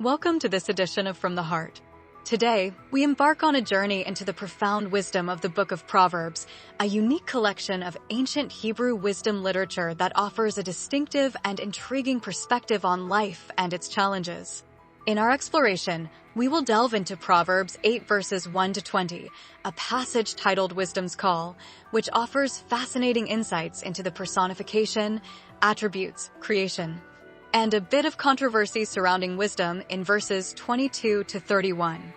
Welcome to this edition of From the Heart. Today, we embark on a journey into the profound wisdom of the Book of Proverbs, a unique collection of ancient Hebrew wisdom literature that offers a distinctive and intriguing perspective on life and its challenges. In our exploration, we will delve into Proverbs 8 verses 1 to 20, a passage titled Wisdom's Call, which offers fascinating insights into the personification, attributes, creation, and a bit of controversy surrounding wisdom in verses 22 to 31.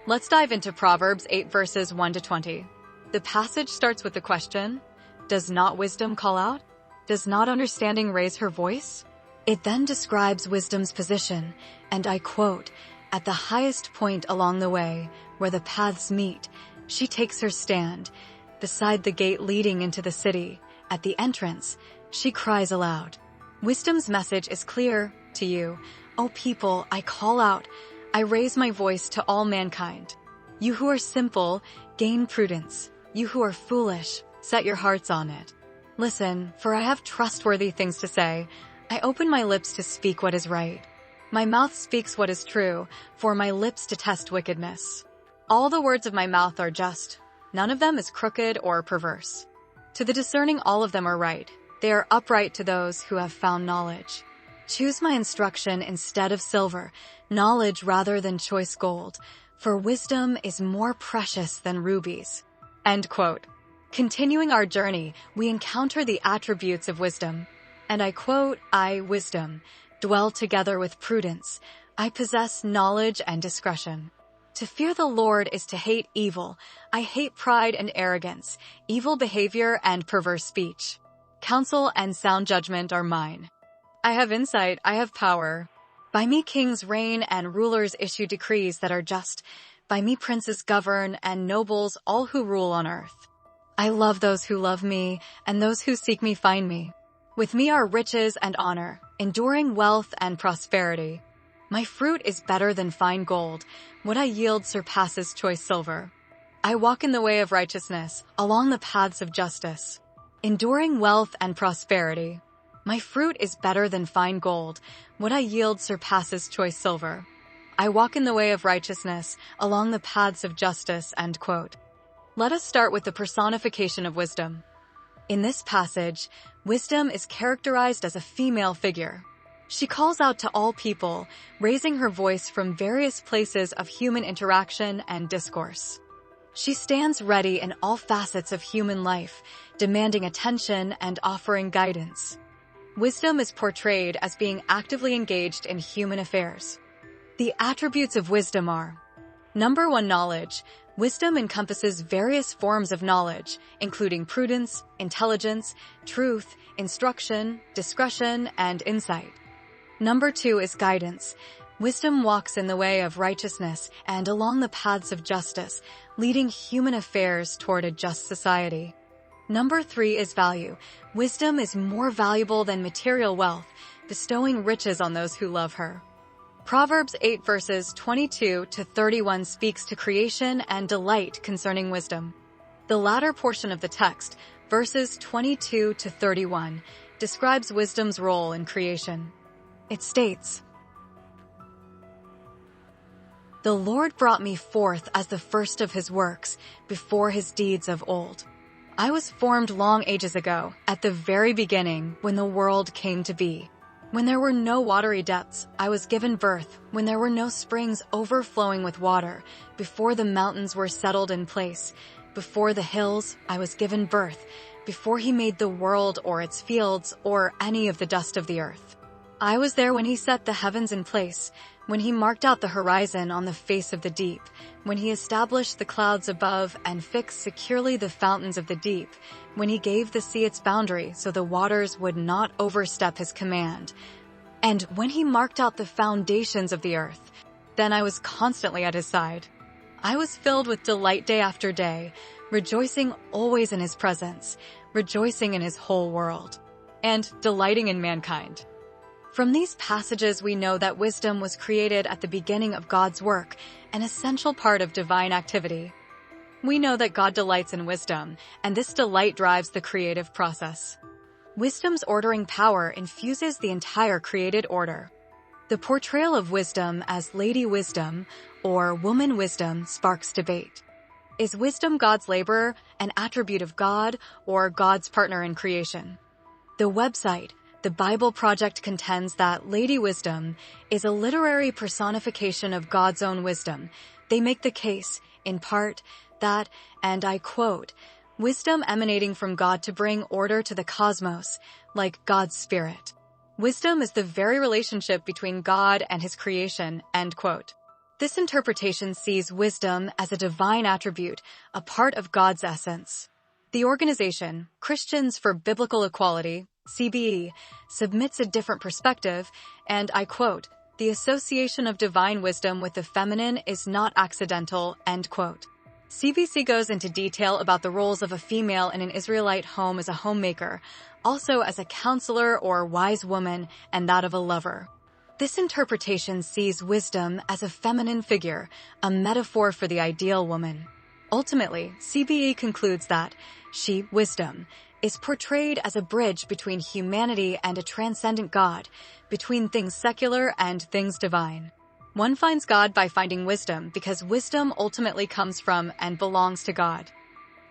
Let's dive into Proverbs 8 verses 1 to 20. The passage starts with the question, does not wisdom call out? Does not understanding raise her voice? It then describes wisdom's position, and I quote, at the highest point along the way, where the paths meet, she takes her stand. Beside the gate leading into the city, at the entrance, she cries aloud. Wisdom's message is clear to you. O people, I call out. I raise my voice to all mankind. You who are simple, gain prudence. You who are foolish, set your hearts on it. Listen, for I have trustworthy things to say. I open my lips to speak what is right. My mouth speaks what is true, for my lips detest wickedness. All the words of my mouth are just. None of them is crooked or perverse. To the discerning, all of them are right. They are upright to those who have found knowledge. Choose my instruction instead of silver, knowledge rather than choice gold, for wisdom is more precious than rubies. End quote. Continuing our journey, we encounter the attributes of wisdom. And I quote, I, wisdom, dwell together with prudence. I possess knowledge and discretion. To fear the Lord is to hate evil. I hate pride and arrogance, evil behavior and perverse speech. Counsel and sound judgment are mine. I have insight, I have power. By me kings reign and rulers issue decrees that are just. By me princes govern and nobles all who rule on earth. I love those who love me, and those who seek me find me. With me are riches and honor, enduring wealth and prosperity. My fruit is better than fine gold. What I yield surpasses choice silver. I walk in the way of righteousness, along the paths of justice. Enduring wealth and prosperity. My fruit is better than fine gold. What I yield surpasses choice silver. I walk in the way of righteousness, along the paths of justice. End quote. Let us start with the personification of wisdom. In this passage, wisdom is characterized as a female figure. She calls out to all people, raising her voice from various places of human interaction and discourse. She stands ready in all facets of human life, demanding attention and offering guidance. Wisdom is portrayed as being actively engaged in human affairs. The attributes of wisdom are: number 1, knowledge. Wisdom encompasses various forms of knowledge, including prudence, intelligence, truth, instruction, discretion, and insight. Number 2 is guidance. Wisdom walks in the way of righteousness and along the paths of justice, leading human affairs toward a just society. Number 3 is value. Wisdom is more valuable than material wealth, bestowing riches on those who love her. Proverbs 8 verses 22 to 31 speaks to creation and delight concerning wisdom. The latter portion of the text, verses 22 to 31, describes wisdom's role in creation. It states, the Lord brought me forth as the first of his works, before his deeds of old. I was formed long ages ago, at the very beginning, when the world came to be. When there were no watery depths, I was given birth, when there were no springs overflowing with water, before the mountains were settled in place, before the hills, I was given birth, before he made the world or its fields or any of the dust of the earth. I was there when he set the heavens in place, when he marked out the horizon on the face of the deep, when he established the clouds above and fixed securely the fountains of the deep, when he gave the sea its boundary so the waters would not overstep his command, and when he marked out the foundations of the earth, then I was constantly at his side. I was filled with delight day after day, rejoicing always in his presence, rejoicing in his whole world, and delighting in mankind. From these passages, we know that wisdom was created at the beginning of God's work, an essential part of divine activity. We know that God delights in wisdom, and this delight drives the creative process. Wisdom's ordering power infuses the entire created order. The portrayal of wisdom as Lady Wisdom or Woman Wisdom sparks debate. Is wisdom God's labor, an attribute of God, or God's partner in creation? The website, The Bible Project, contends that Lady Wisdom is a literary personification of God's own wisdom. They make the case, in part, that, and I quote, wisdom emanating from God to bring order to the cosmos, like God's spirit. Wisdom is the very relationship between God and his creation, end quote. This interpretation sees wisdom as a divine attribute, a part of God's essence. The organization, Christians for Biblical Equality, CBE, submits a different perspective, and I quote, the association of divine wisdom with the feminine is not accidental, end quote. CBC goes into detail about the roles of a female in an Israelite home as a homemaker, also as a counselor or wise woman, and that of a lover. This interpretation sees wisdom as a feminine figure, a metaphor for the ideal woman. Ultimately, CBE concludes that she, wisdom, is portrayed as a bridge between humanity and a transcendent God, between things secular and things divine. One finds God by finding wisdom because wisdom ultimately comes from and belongs to God.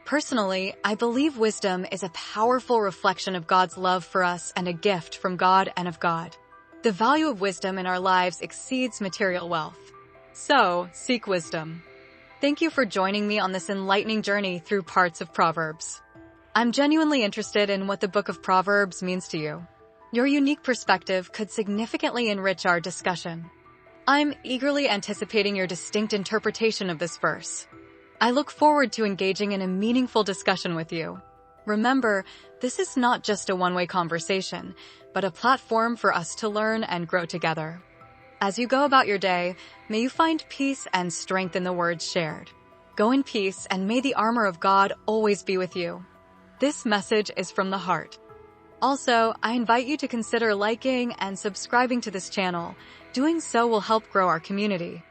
Personally, I believe wisdom is a powerful reflection of God's love for us and a gift from God and of God. The value of wisdom in our lives exceeds material wealth. So, seek wisdom. Thank you for joining me on this enlightening journey through parts of Proverbs. I'm genuinely interested in what the Book of Proverbs means to you. Your unique perspective could significantly enrich our discussion. I'm eagerly anticipating your distinct interpretation of this verse. I look forward to engaging in a meaningful discussion with you. Remember, this is not just a one-way conversation, but a platform for us to learn and grow together. As you go about your day, may you find peace and strength in the words shared. Go in peace, and may the armor of God always be with you. This message is from the heart. Also, I invite you to consider liking and subscribing to this channel. Doing so will help grow our community.